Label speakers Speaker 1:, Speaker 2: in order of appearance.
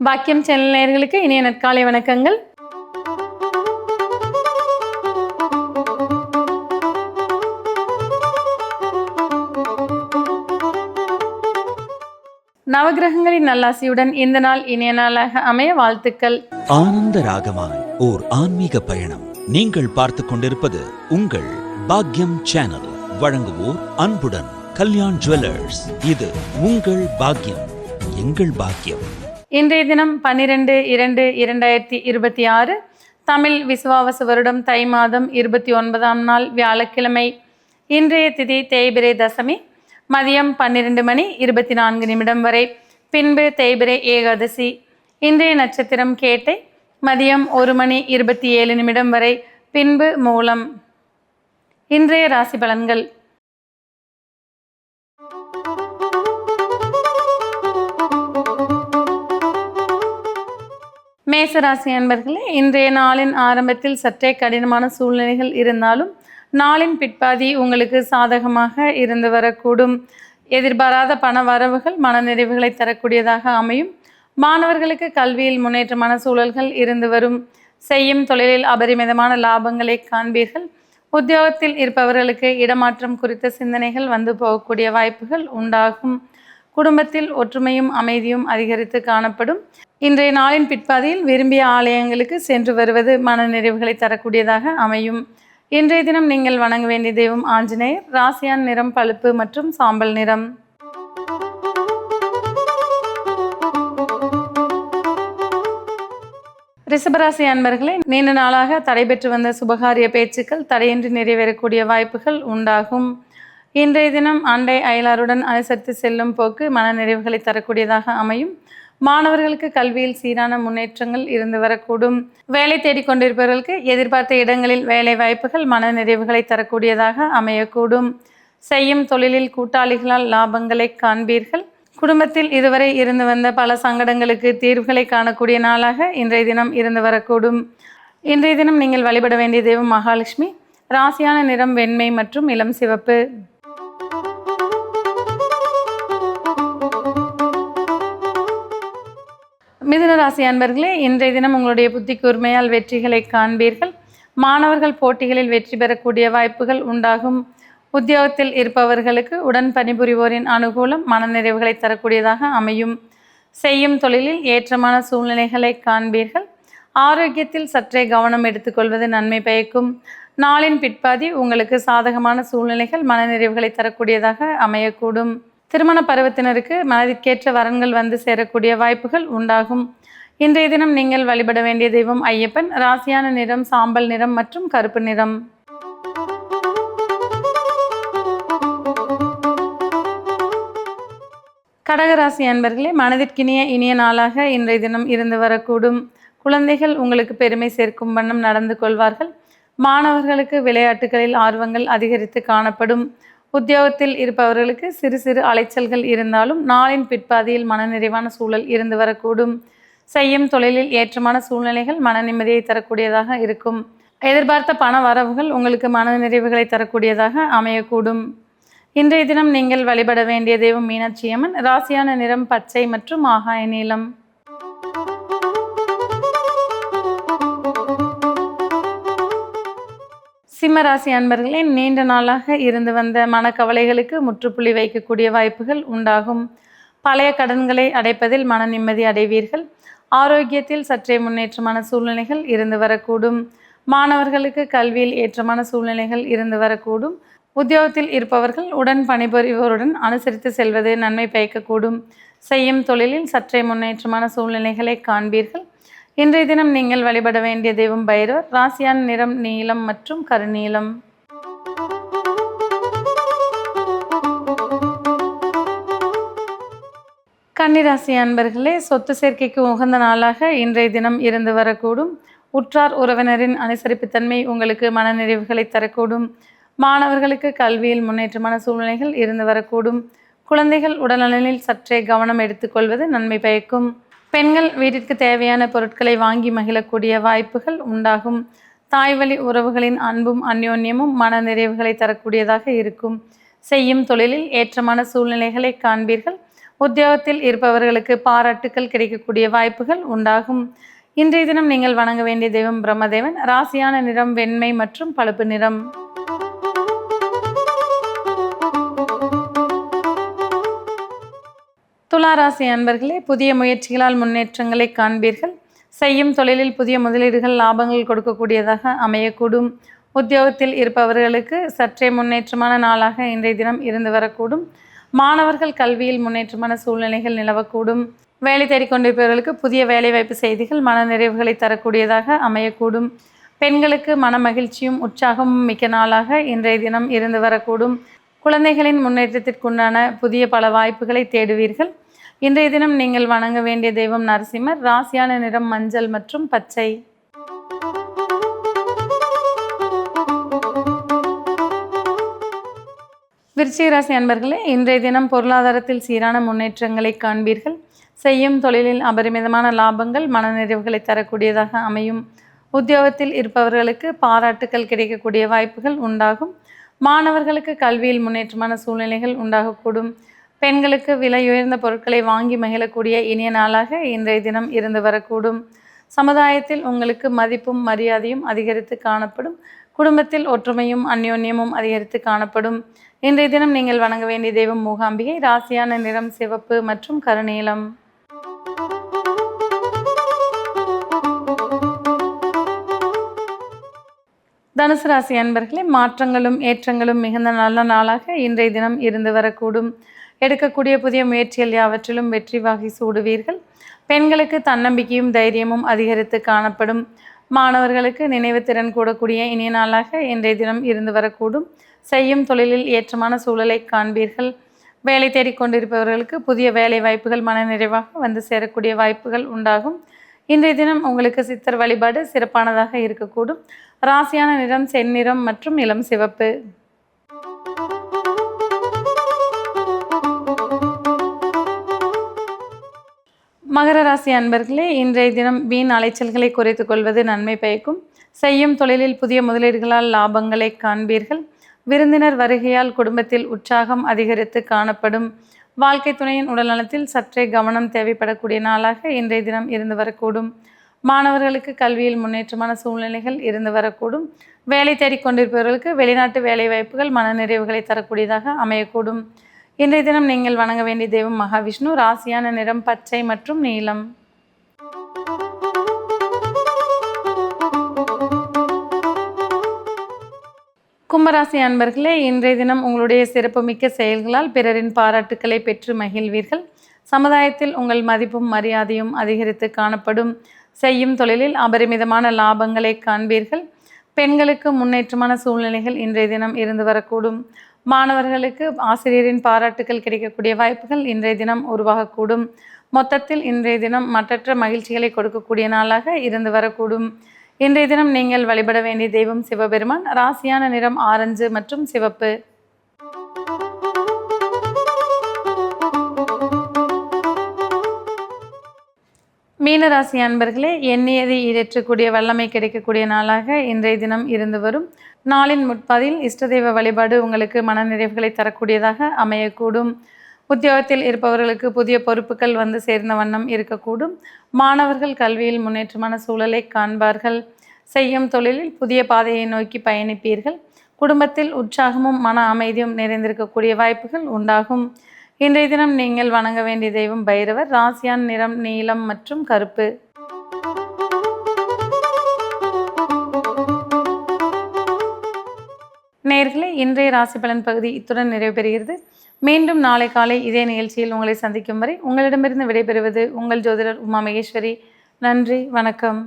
Speaker 1: பாக்கியம் சேனல் நேயர்களுக்கு இனிய நற்காலை வணக்கங்கள். நவகிரகங்களின் நல்லாசியுடன் இந்த நாள் இனிய நாளாக அமைய வாழ்த்துக்கள்.
Speaker 2: ஆனந்த ராகமாய் ஓர் ஆன்மீக பயணம். நீங்கள் பார்த்துக் கொண்டிருப்பது உங்கள் பாக்கியம் சேனல். வழங்குவோர் அன்புடன் கல்யாண் ஜுவல்லர்ஸ். இது உங்கள் பாக்கியம், எங்கள் பாக்கியம்.
Speaker 1: இன்றைய தினம் 12/2/2026 தமிழ் விசுவாவச வருடம் தை மாதம் 29ஆம் நாள் வியாழக்கிழமை. இன்றைய திதி தேய்பிரை தசமி. மதியம் 12:24 வரை. பின்பு தேய்பிரை ஏகாதசி. இன்றைய நட்சத்திரம் கேட்டை. மதியம் 1:27 வரை. பின்பு மூலம். இன்றைய ராசி பலன்கள். மேசராசி அன்பர்களே, இன்றைய நாளின் ஆரம்பத்தில் சற்றே கடினமான சூழ்நிலைகள் இருந்தாலும் நாளின் பிற்பாதி உங்களுக்கு சாதகமாக இருந்து வரக்கூடும். எதிர்பாராத பண வரவுகள் மனநிறைவுகளை தரக்கூடியதாக அமையும். மாணவர்களுக்கு கல்வியில் முன்னேற்றமான சூழல்கள் இருந்து வரும். செய்யும் தொழிலில் அபரிமிதமான லாபங்களை காண்பீர்கள். உத்தியோகத்தில் இருப்பவர்களுக்கு இடமாற்றம் குறித்த சிந்தனைகள் வந்து போகக்கூடிய வாய்ப்புகள் உண்டாகும். குடும்பத்தில் ஒற்றுமையும் அமைதியும் அதிகரித்து காணப்படும். இன்றைய நாளின் பிற்பாதியில் விரும்பிய ஆலயங்களுக்கு சென்று வருவது மன நிறைவுகளை தரக்கூடியதாக அமையும். இன்றைய தினம் நீங்கள் வணங்க வேண்டிய தெய்வம் ஆஞ்சநேயர். ராசியான் நிறம் பழுப்பு மற்றும் சாம்பல் நிறம். ரிஷபராசி அன்பர்களே, நீண்ட நாளாக தடைபெற்று வந்த சுபகாரிய பேச்சுக்கள் தடையின்றி நிறைவேறக்கூடிய வாய்ப்புகள் உண்டாகும். இன்றைய தினம் அண்டை அயலாருடன் அனுசரித்து செல்லும் போக்கு மன நிறைவுகளை தரக்கூடியதாக அமையும். மாணவர்களுக்கு கல்வியில் சீரான முன்னேற்றங்கள் இருந்து வரக்கூடும். வேலை தேடிக்கொண்டிருப்பவர்களுக்கு எதிர்பார்த்த இடங்களில் வேலை வாய்ப்புகள் மன நிறைவுகளை தரக்கூடியதாக அமையக்கூடும். செய்யும் தொழிலில் கூட்டாளிகளால் லாபங்களை காண்பீர்கள். குடும்பத்தில் இதுவரை இருந்து வந்த பல சங்கடங்களுக்கு தீர்வுகளை காணக்கூடிய நாளாக இன்றைய தினம் இருந்து வரக்கூடும். இன்றைய தினம் நீங்கள் வழிபட வேண்டிய தெய்வம் மகாலட்சுமி. ராசியான நிறம் வெண்மை மற்றும் இளம் சிவப்பு. மிதுன ராசி அன்பர்களே, இன்றைய தினம் உங்களுடைய புத்தி கூர்மையால் வெற்றிகளை காண்பீர்கள். மாணவர்கள் போட்டிகளில் வெற்றி பெறக்கூடிய வாய்ப்புகள் உண்டாகும். உத்தியோகத்தில் இருப்பவர்களுக்கு உடன் பணிபுரிவோரின் அனுகூலம் மனநிறைவுகளை தரக்கூடியதாக அமையும். செய்யும் தொழிலில் ஏற்றமான சூழ்நிலைகளை காண்பீர்கள். ஆரோக்கியத்தில் சற்றே கவனம் எடுத்துக்கொள்வது நன்மை பயக்கும். நாளின் பிற்பாதி உங்களுக்கு சாதகமான சூழ்நிலைகள் மனநிறைவுகளை தரக்கூடியதாக அமையக்கூடும். திருமண பருவத்தினருக்கு மனதிற்கேற்ற வரன்கள் வந்து சேரக்கூடிய வாய்ப்புகள் உண்டாகும். இன்றைய தினம் நீங்கள் வழிபட வேண்டிய தெய்வம் ஐயப்பன். ராசியான நிறம் சாம்பல் நிறம் மற்றும் கருப்பு நிறம். கடகராசி அன்பர்களே, மனதிற்கினிய இனிய நாளாக இன்றைய தினம் இருந்து வரக்கூடும். குழந்தைகள் உங்களுக்கு பெருமை சேர்க்கும் வண்ணம் நடந்து கொள்வார்கள். மாணவர்களுக்கு விளையாட்டுகளில் ஆர்வங்கள் அதிகரித்து காணப்படும். உத்தியோகத்தில் இருப்பவர்களுக்கு சிறு சிறு அலைச்சல்கள் இருந்தாலும் நாளின் பிற்பாதியில் மனநிறைவான சூழல் இருந்து வரக்கூடும். செய்யும் தொழிலில் ஏற்றமான சூழ்நிலைகள் மன நிம்மதியை தரக்கூடியதாக இருக்கும். எதிர்பார்த்த பண வரவுகள் உங்களுக்கு மன நிறைவுகளை தரக்கூடியதாக அமையக்கூடும். இன்றைய தினம் நீங்கள் வழிபட வேண்டிய தெய்வம் மீனாட்சி அம்மன். ராசியான நிறம் பச்சை மற்றும் ஆகாய நீலம். சிம்மராசி அன்பர்களே, நீண்ட நாளாக இருந்து வந்த மனக்கவலைகளுக்கு முற்றுப்புள்ளி வைக்கக்கூடிய வாய்ப்புகள் உண்டாகும். பழைய கடன்களை அடைப்பதில் மன நிம்மதி அடைவீர்கள். ஆரோக்கியத்தில் சற்றே முன்னேற்றமான சூழ்நிலைகள் இருந்து வரக்கூடும். மாணவர்களுக்கு கல்வியில் ஏற்றமான சூழ்நிலைகள் இருந்து வரக்கூடும். உத்தியோகத்தில் இருப்பவர்கள் உடன் பணிபுரிவோருடன் அனுசரித்து செல்வது நன்மை பயக்கக்கூடும். செய்யும் தொழிலில் சற்றே முன்னேற்றமான சூழ்நிலைகளை காண்பீர்கள். இன்றைய தினம் நீங்கள் வழிபட வேண்டிய தெய்வம் பைரவர். ராசியான நிறம் நீலம் மற்றும் கருநீலம். கன்னிராசி அன்பர்களே, சொத்து சேர்க்கைக்கு உகந்த நாளாக இன்றைய தினம் இருந்து வரக்கூடும். உற்றார் உறவினரின் அனுசரிப்புத்தன்மை உங்களுக்கு மனநிறைவுகளை தரக்கூடும். மாணவர்களுக்கு கல்வியில் முன்னேற்றமான சூழ்நிலைகள் இருந்து வரக்கூடும். குழந்தைகள் உடல்நலனில் சற்றே கவனம் எடுத்துக்கொள்வது நன்மை பயக்கும். பெண்கள் வீட்டிற்கு தேவையான பொருட்களை வாங்கி மகிழக்கூடிய வாய்ப்புகள் உண்டாகும். தாய்வழி உறவுகளின் அன்பும் அந்யோன்யமும் மன நிறைவுகளை தரக்கூடியதாக இருக்கும். செய்யும் தொழிலில் ஏற்றமான சூழ்நிலைகளை காண்பீர்கள். உத்தியோகத்தில் இருப்பவர்களுக்கு பாராட்டுக்கள் கிடைக்கக்கூடிய வாய்ப்புகள் உண்டாகும். இன்றைய தினம் நீங்கள் வணங்க வேண்டிய தெய்வம் பிரம்மதேவன். ராசியான நிறம் வெண்மை மற்றும் பழுப்பு நிறம். துலா ராசி அன்பர்களே, புதிய முயற்சிகளால் முன்னேற்றங்களை காண்பீர்கள். செய்யும் தொழிலில் புதிய முதலீடுகள் லாபங்கள் கொடுக்கக்கூடியதாக அமையக்கூடும். உத்தியோகத்தில் இருப்பவர்களுக்கு சற்றே முன்னேற்றமான நாளாக இன்றைய தினம் இருந்து வரக்கூடும். மாணவர்கள் கல்வியில் முன்னேற்றமான சூழ்நிலைகள் நிலவக்கூடும். வேலை தேடிக்கொண்டிருப்பவர்களுக்கு புதிய வேலைவாய்ப்பு செய்திகள் மன நிறைவுகளை தரக்கூடியதாக அமையக்கூடும். பெண்களுக்கு மன மகிழ்ச்சியும் உற்சாகமும் மிக்க நாளாக இன்றைய தினம் இருந்து வரக்கூடும். குழந்தைகளின் முன்னேற்றத்திற்குண்டான புதிய பல வாய்ப்புகளை தேடுவீர்கள். இன்றைய தினம் நீங்கள் வணங்க வேண்டிய தெய்வம் நரசிம்மர். ராசியான நிறம் மஞ்சள் மற்றும் பச்சை. விருச்சிக ராசி அன்பர்களே, இன்றைய தினம் பொருளாதாரத்தில் சீரான முன்னேற்றங்களை காண்பீர்கள். செய்யும் தொழிலில் அபரிமிதமான லாபங்கள் மனநிறைவுகளை தரக்கூடியதாக அமையும். உத்தியோகத்தில் இருப்பவர்களுக்கு பாராட்டுக்கள் கிடைக்கக்கூடிய வாய்ப்புகள் உண்டாகும். மாணவர்களுக்கு கல்வியில் முன்னேற்றமான சூழ்நிலைகள் உண்டாகக்கூடும். பெண்களுக்கு விலையுயர்ந்த பொருட்களை வாங்கி மகிழக்கூடிய இனிய நாளாக இன்றைய தினம் இருந்து வரக்கூடும். சமுதாயத்தில் உங்களுக்கு மதிப்பும் மரியாதையும் அதிகரித்து காணப்படும். குடும்பத்தில் ஒற்றுமையும் அந்யோன்யமும் அதிகரித்து காணப்படும். இன்றைய தினம் நீங்கள் வணங்க வேண்டிய தெய்வம் மூகாம்பிகை. ராசியான நிறம் சிவப்பு மற்றும் கருநீலம். தனுசு ராசி அன்பர்களே, மாற்றங்களும் ஏற்றங்களும் மிகுந்த நல்ல நாளாக இன்றைய தினம் இருந்து வரக்கூடும். எடுக்கக்கூடிய புதிய முயற்சிகள் யாவற்றிலும் வெற்றி வாகை சூடுவீர்கள். பெண்களுக்கு தன்னம்பிக்கையும் தைரியமும் அதிகரித்து காணப்படும். மாணவர்களுக்கு நினைவு திறன் கூடக்கூடிய இனிய நாளாக இன்றைய தினம் இருந்து வரக்கூடும். செய்யும் தொழிலில் ஏற்றமான சூழலை காண்பீர்கள். வேலை தேடிக்கொண்டிருப்பவர்களுக்கு புதிய வேலை வாய்ப்புகள் மனநிறைவாக வந்து சேரக்கூடிய வாய்ப்புகள் உண்டாகும். இன்றைய தினம் உங்களுக்கு சித்தர் வழிபாடு சிறப்பானதாக இருக்கக்கூடும். ராசியான நிறம் செந்நிறம் மற்றும் இளம் சிவப்பு. மகர ராசி அன்பர்களே, இன்றைய தினம் வீண் அலைச்சல்களை குறைத்து கொள்வது நன்மை பயக்கும். செய்யும் தொழிலில் புதிய முதலீடுகளால் லாபங்களை காண்பீர்கள். விருந்தினர் வருகையால் குடும்பத்தில் உற்சாகம் அதிகரித்து காணப்படும். வாழ்க்கை துணையின் உடல்நலத்தில் சற்றே கவனம் தேவைப்படக்கூடிய நாளாக இன்றைய தினம் இருந்து வரக்கூடும். மாணவர்களுக்கு கல்வியில் முன்னேற்றமான சூழ்நிலைகள் இருந்து வரக்கூடும். வேலை தேடிக்கொண்டிருப்பவர்களுக்கு வெளிநாட்டு வேலை வாய்ப்புகள் மனநிறைவுகளை தரக்கூடியதாக அமையக்கூடும். இன்றைய தினம் நீங்கள் வணங்க வேண்டிய தெய்வம் மகாவிஷ்ணு. ராசியான நிறம் பச்சை மற்றும் நீலம். கும்பராசி அன்பர்களே, இன்றைய தினம் உங்களுடைய சிறப்புமிக்க செயல்களால் பிறரின் பாராட்டுக்களை பெற்று மகிழ்வீர்கள். சமுதாயத்தில் உங்கள் மதிப்பும் மரியாதையும் அதிகரித்து காணப்படும். செய்யும் தொழிலில் அபரிமிதமான லாபங்களை காண்பீர்கள். பெண்களுக்கு முன்னேற்றமான சூழ்நிலைகள் இன்றைய தினம் இருந்து வரக்கூடும். மாணவர்களுக்கு ஆசிரியரின் பாராட்டுக்கள் கிடைக்கக்கூடிய வாய்ப்புகள் இன்றைய தினம் உருவாகக்கூடும். மொத்தத்தில் இன்றைய தினம் மற்றற்ற மகிழ்ச்சிகளை கொடுக்கக்கூடிய நாளாக இருந்து வரக்கூடும். இன்றைய தினம் நீங்கள் வழிபட வேண்டிய தெய்வம் சிவபெருமான். ராசியான நிறம் ஆரஞ்சு மற்றும் சிவப்பு. மீனராசி அன்பர்களே, எண்ணியதை ஈடேற்றக்கூடிய வல்லமை கிடைக்கக்கூடிய நாளாக இன்றைய தினம் இருந்து வரும். நாளின் முற்பதில் இஷ்டதெய்வ வழிபாடு உங்களுக்கு மனநிறைவுகளை தரக்கூடியதாக அமையக்கூடும். உத்தியோகத்தில் இருப்பவர்களுக்கு புதிய பொறுப்புகள் வந்து சேர்ந்த வண்ணம் இருக்கக்கூடும். மாணவர்கள் கல்வியில் முன்னேற்றமான சூழலை காண்பார்கள். செய்யும் தொழிலில் புதிய பாதையை நோக்கி பயணிப்பீர்கள். குடும்பத்தில் உற்சாகமும் மன அமைதியும் நிறைந்திருக்கக்கூடிய வாய்ப்புகள் உண்டாகும். இன்றைய தினம் நீங்கள் வணங்க வேண்டிய தெய்வம் பைரவர். ராசியான் நிறம் நீலம் மற்றும் கருப்பு. நேயர்களே, இன்றைய ராசி பலன் பகுதி இத்துடன் நிறைவு பெறுகிறது. மீண்டும் நாளை காலை இதே நிகழ்ச்சியில் உங்களை சந்திக்கும் வரை உங்களிடமிருந்து விடைபெறுவது உங்கள் ஜோதிடர் உமா மகேஸ்வரி. நன்றி, வணக்கம்.